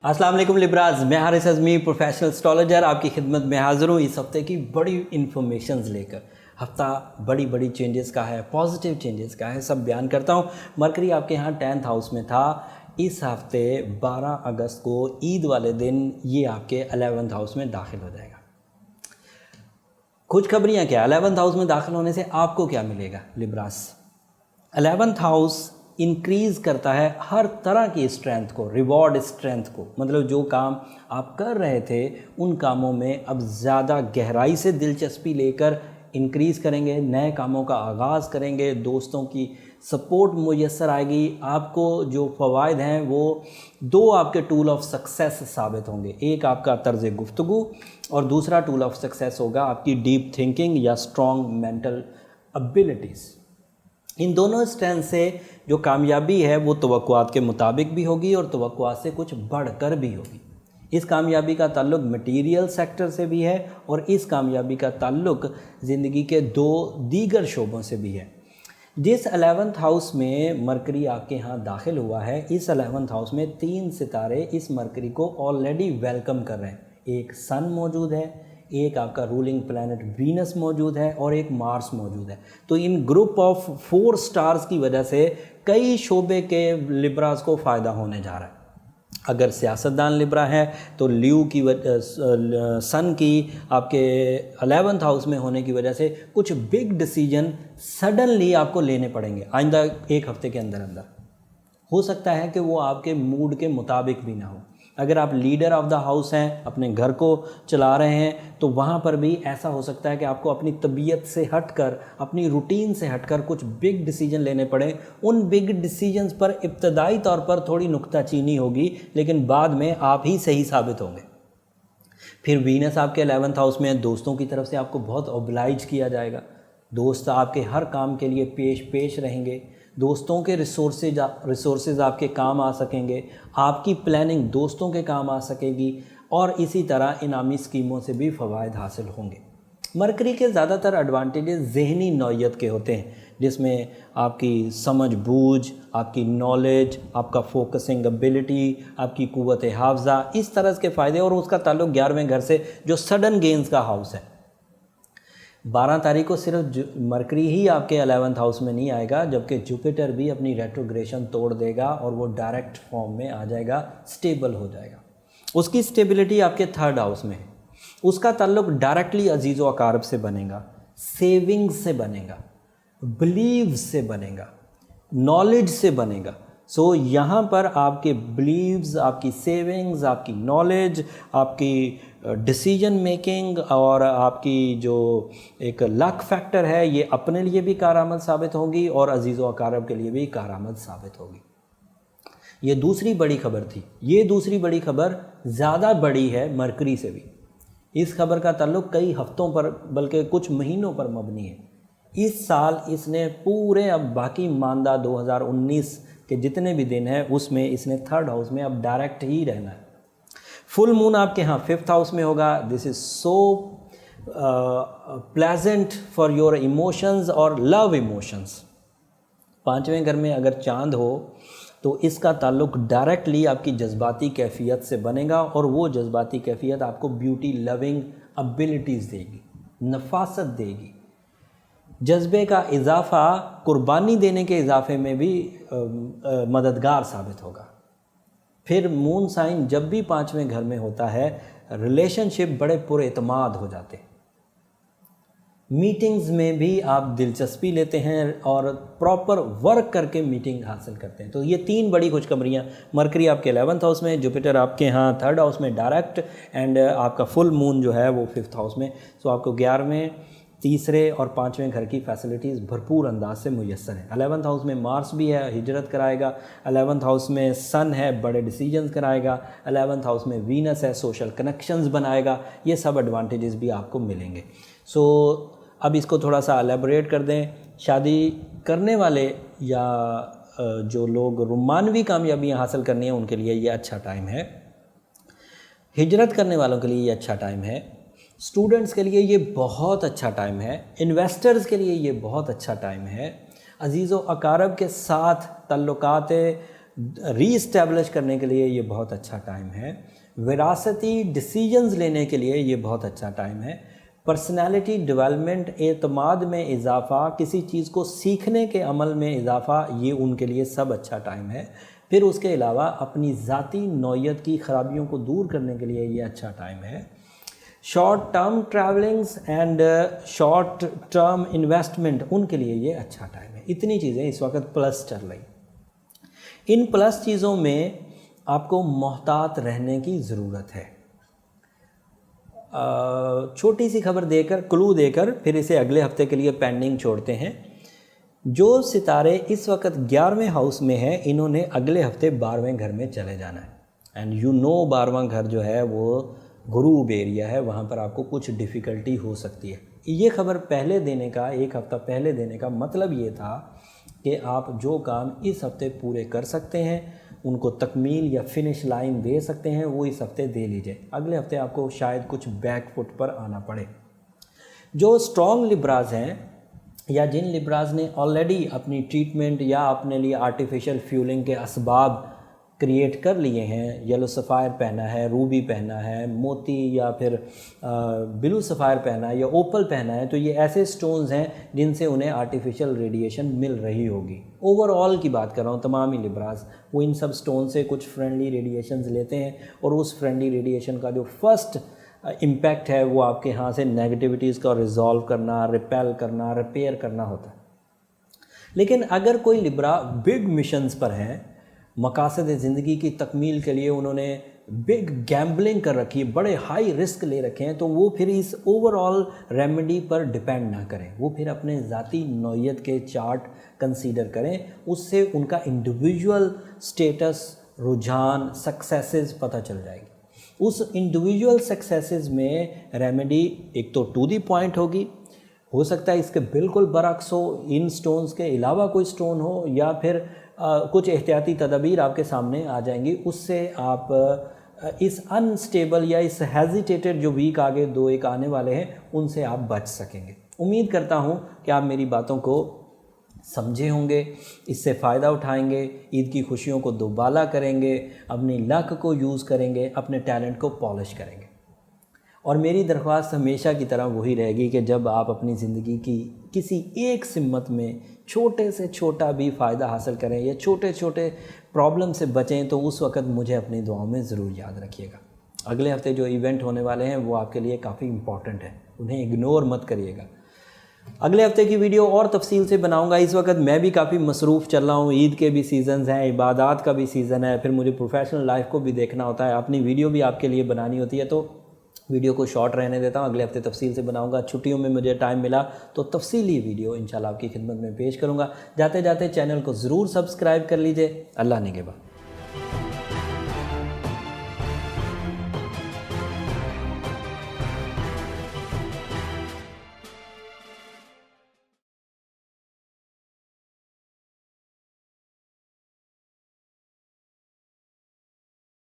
अस्सलाम वालेकुम लिब्राज, मैं हारिस अज़मी प्रोफेशनल एस्ट्रोलॉजर आपकी खिदमत में हाज़िर हूँ इस हफ्ते की बड़ी इन्फॉर्मेशंस लेकर। हफ्ता बड़ी चेंजेस का है, पॉजिटिव चेंजेस का है, सब बयान करता हूँ। मरकरी आपके यहाँ 10th हाउस में था। इस हफ्ते 12 अगस्त को ईद वाले दिन ये आपके 11th हाउस में दाखिल हो जाएगा। खुशखबरियाँ क्या, 11th हाउस में दाखिल होने से आपको क्या मिलेगा लिब्रास? 11th हाउस इंक्रीज़ करता है हर तरह की स्ट्रेंथ को, रिवॉर्ड स्ट्रेंथ को। मतलब जो काम आप कर रहे थे उन कामों में अब ज़्यादा गहराई से दिलचस्पी लेकर इंक्रीज़ करेंगे, नए कामों का आगाज़ करेंगे, दोस्तों की सपोर्ट मुयस्सर आएगी। आपको जो फ़वाइद हैं वो दो आपके टूल ऑफ सक्सेस साबित होंगे। एक आपका तर्ज़ गुफ्तगू और दूसरा टूल ऑफ सक्सेस होगा आपकी डीप थिंकिंग या स्ट्रॉन्ग मेंटल एबिलिटीज़। इन दोनों स्ट्रेंथ से जो कामयाबी है वो तवक्कुआत के मुताबिक भी होगी और तवक्कुआत से कुछ बढ़कर भी होगी। इस कामयाबी का ताल्लुक मटेरियल सेक्टर से भी है और इस कामयाबी का ताल्लुक ज़िंदगी के दो दीगर शोबों से भी है। जिस 11th हाउस में मरकरी आपके यहाँ दाखिल हुआ है, इस 11th हाउस में 3 सितारे इस मरकरी को ऑलरेडी वेलकम कर रहे हैं। एक सन मौजूद है, एक आपका रूलिंग प्लैनेट वीनस मौजूद है और एक मार्स मौजूद है। तो इन ग्रुप ऑफ 4 स्टार्स की वजह से कई शोबे के लिब्रास को फ़ायदा होने जा रहा है। अगर सियासतदान लिब्रा है तो ल्यू की सन की आपके 11th हाउस में होने की वजह से कुछ बिग डिसीजन सडनली आपको लेने पड़ेंगे आइंदा एक हफ्ते के अंदर अंदर। हो सकता है कि वो आपके मूड के मुताबिक भी ना हो। अगर आप लीडर ऑफ द हाउस हैं, अपने घर को चला रहे हैं, तो वहाँ पर भी ऐसा हो सकता है कि आपको अपनी तबीयत से हटकर, अपनी रूटीन से हटकर कुछ बिग डिसीजन लेने पड़े। उन बिग डिसीजंस पर इब्तदाई तौर पर थोड़ी नुक्ताचीनी होगी, लेकिन बाद में आप ही सही साबित होंगे। फिर वीनस आपके 11th हाउस में, दोस्तों की तरफ से आपको बहुत ओब्लाइज किया जाएगा। दोस्त आपके हर काम के लिए पेश रहेंगे। दोस्तों के रिसोर्सेज आपके काम आ सकेंगे। आपकी प्लानिंग दोस्तों के काम आ सकेगी और इसी तरह इनामी स्कीमों से भी फ़वाइद हासिल होंगे। मरकरी के ज़्यादातर एडवांटेजेस ज़हनी नौइयत के होते हैं, जिसमें आपकी समझ बूझ, आपकी नॉलेज, आपका फोकसिंग एबिलिटी, आपकी कुव्वत हाफ़ज़ा, इस तरह के फ़ायदे। और उसका ताल्लुक 11वें घर से जो सडन गेंस का हाउस है। 12 तारीख को सिर्फ मरकरी ही आपके 11th हाउस में नहीं आएगा, जबकि जुपिटर भी अपनी रेट्रोग्रेशन तोड़ देगा और वो डायरेक्ट फॉर्म में आ जाएगा, स्टेबल हो जाएगा। उसकी स्टेबिलिटी आपके 3rd हाउस में है। उसका ताल्लुक डायरेक्टली अजीज़ व अकारब से बनेगा, सेविंग से बनेगा, बिलीव से बनेगा, नॉलेज से बनेगा। सो यहाँ पर आपके बिलीव्स, आपकी सेविंग्स, आपकी नॉलेज, आपकी डिसीजन मेकिंग और आपकी जो एक लक फैक्टर है, ये अपने लिए भी कारआमद साबित होगी और अजीज़ व अकारब के लिए भी कारआमद साबित होगी। ये दूसरी बड़ी खबर थी। ये दूसरी बड़ी खबर ज़्यादा बड़ी है मरकरी से भी। इस खबर का ताल्लुक कई हफ्तों पर बल्कि कुछ महीनों पर मबनी है। इस साल इसने पूरे, अब बाकी मानदा 2019 के जितने भी दिन हैं उसमें इसने 3rd हाउस में अब डायरेक्ट ही रहना है। फुल मून आपके यहाँ 5th हाउस में होगा। This is so pleasant for your emotions और लव इमोशंस। 5वें घर में अगर चांद हो तो इसका ताल्लुक डायरेक्टली आपकी जज्बाती कैफियत से बनेगा और वो जज्बाती कैफियत आपको ब्यूटी लविंग एबिलिटीज़ देगी, नफासत देगी। जज्बे का इजाफ़ा कुर्बानी देने के इजाफे में भी मददगार साबित होगा। फिर मून साइन जब भी 5वें घर में होता है, रिलेशनशिप बड़े पुरएतमाद हो जाते हैं। मीटिंग्स में भी आप दिलचस्पी लेते हैं और प्रॉपर वर्क करके मीटिंग हासिल करते हैं। तो ये 3 बड़ी खुशखबरियाँ। मरकरी आपके 11th हाउस में, जुपिटर आपके यहाँ 3rd हाउस में डायरेक्ट, एंड आपका फुल मून जो है वो 5th हाउस में। सो आपको 11वें, तीसरे और 5वें घर की फैसिलिटीज़ भरपूर अंदाज से मुयस्सर है। 11th हाउस में मार्स भी है, हिजरत कराएगा। 11th हाउस में सन है, बड़े डिसीजंस कराएगा। 11th हाउस में वीनस है, सोशल कनेक्शंस बनाएगा। ये सब एडवांटेजेस भी आपको मिलेंगे। सो अब इसको थोड़ा सा एलेबोरेट कर दें। शादी करने वाले या जो लोग रुमानवी कामयाबियाँ हासिल करनी है उनके लिए ये अच्छा टाइम है। हिजरत करने वालों के लिए ये अच्छा टाइम है। स्टूडेंट्स के लिए ये बहुत अच्छा टाइम है। इन्वेस्टर्स के लिए ये बहुत अच्छा टाइम है। अजीज़ व अकारब के साथ तल्लुकात री इस्टेब्लिश करने के लिए ये बहुत अच्छा टाइम है। विरासती डिसीजंस लेने के लिए ये बहुत अच्छा टाइम है। पर्सनैलिटी डेवलपमेंट, एतमाद में इजाफ़ा, किसी चीज़ को सीखने के अमल में इजाफ़ा, ये उनके लिए सब अच्छा टाइम है। फिर उसके अलावा अपनी ज़ाती नौयत की ख़राबियों को दूर करने के लिए ये अच्छा टाइम है। Short term travellings and short term investment, उनके लिए ये अच्छा टाइम है। इतनी चीज़ें इस वक्त प्लस चल रही। इन प्लस चीज़ों में आपको मोहतात रहने की ज़रूरत है। छोटी सी खबर देकर, क्लू देकर, फिर इसे अगले हफ्ते के लिए पेंडिंग छोड़ते हैं। जो सितारे इस वक्त 11वें हाउस में हैं, इन्होंने अगले हफ्ते 12वें घर में चले जाना है। एंड यू नो 12वां घर जो है वो गुरूब एरिया है, वहाँ पर आपको कुछ डिफ़िकल्टी हो सकती है। ये खबर पहले देने का, एक हफ़्ता पहले देने का मतलब ये था कि आप जो काम इस हफ्ते पूरे कर सकते हैं, उनको तकमील या फिनिश लाइन दे सकते हैं, वो इस हफ्ते दे लीजिए। अगले हफ्ते आपको शायद कुछ बैक फुट पर आना पड़े। जो स्ट्रॉन्ग लिब्राज हैं या जिन लिब्राज ने ऑलरेडी अपनी ट्रीटमेंट या अपने लिए आर्टिफिशियल फ्यूलिंग के असबाब क्रिएट कर लिए हैं, येलो सफ़ायर पहना है, रूबी पहना है, मोती या फिर ब्लू सफ़ायर पहना है या ओपल पहना है, तो ये ऐसे स्टोन्स हैं जिनसे उन्हें आर्टिफिशियल रेडिएशन मिल रही होगी। ओवरऑल की बात कर रहा हूँ, तमाम ही लिब्राज वो इन सब स्टोन से कुछ फ्रेंडली रेडिएशंस लेते हैं और उस फ्रेंडली रेडिएशन का जो फर्स्ट इम्पैक्ट है वो आपके यहाँ से नेगेटिविटीज़ का रिजॉल्व करना, रिपेल करना, रिपेयर करना होता है। लेकिन अगर कोई लिब्रा बिग मिशंस पर हैं, मकासद ज़िंदगी की तकमील के लिए उन्होंने बिग गैम्बलिंग कर रखी है, बड़े हाई रिस्क ले रखे हैं, तो वो फिर इस ओवरऑल रेमेडी पर डिपेंड ना करें। वो फिर अपने ज़ाती नौयत के चार्ट कंसीडर करें, उससे उनका इंडिविजुअल स्टेटस, रुझान, सक्सेसेस पता चल जाएगी। उस इंडिविजुअल सक्सेसेस में रेमेडी एक तो टू दी पॉइंट होगी, हो सकता है इसके बिल्कुल बरक्स हो, इन स्टोन्स के अलावा कोई स्टोन हो, या फिर कुछ एहतियाती तदबीर आपके सामने आ जाएंगी। उससे आप इस अनस्टेबल या इस हेजिटेटेड जो वीक आगे 2-1 आने वाले हैं, उनसे आप बच सकेंगे। उम्मीद करता हूँ कि आप मेरी बातों को समझे होंगे, इससे फ़ायदा उठाएंगे, ईद की खुशियों को दोबाला करेंगे, अपनी लक को यूज़ करेंगे, अपने टैलेंट को पॉलिश करेंगे। और मेरी दरख्वास्त हमेशा की तरह वही रहेगी कि जब आप अपनी ज़िंदगी की किसी एक सिमत में छोटे से छोटा भी फ़ायदा हासिल करें या छोटे छोटे प्रॉब्लम से बचें, तो उस वक़्त मुझे अपनी दुआओं में ज़रूर याद रखिएगा। अगले हफ्ते जो इवेंट होने वाले हैं वो आपके लिए काफ़ी इम्पॉर्टेंट है, उन्हें इग्नोर मत करिएगा। अगले हफ्ते की वीडियो और तफसील से बनाऊंगा। इस वक्त मैं भी काफ़ी मसरूफ़ चल रहा हूँ, ईद के भी सीज़न्स हैं, इबादत का भी सीज़न है, फिर मुझे प्रोफेशनल लाइफ को भी देखना होता है, अपनी वीडियो भी आपके लिए बनानी होती है, तो वीडियो को शॉर्ट रहने देता हूँ। अगले हफ्ते तफसील से बनाऊंगा। छुट्टियों में मुझे टाइम मिला तो तफसीली वीडियो इंशाल्लाह आपकी खिदमत में पेश करूँगा। जाते जाते चैनल को ज़रूर सब्सक्राइब कर लीजिए। अल्लाह निगहबान।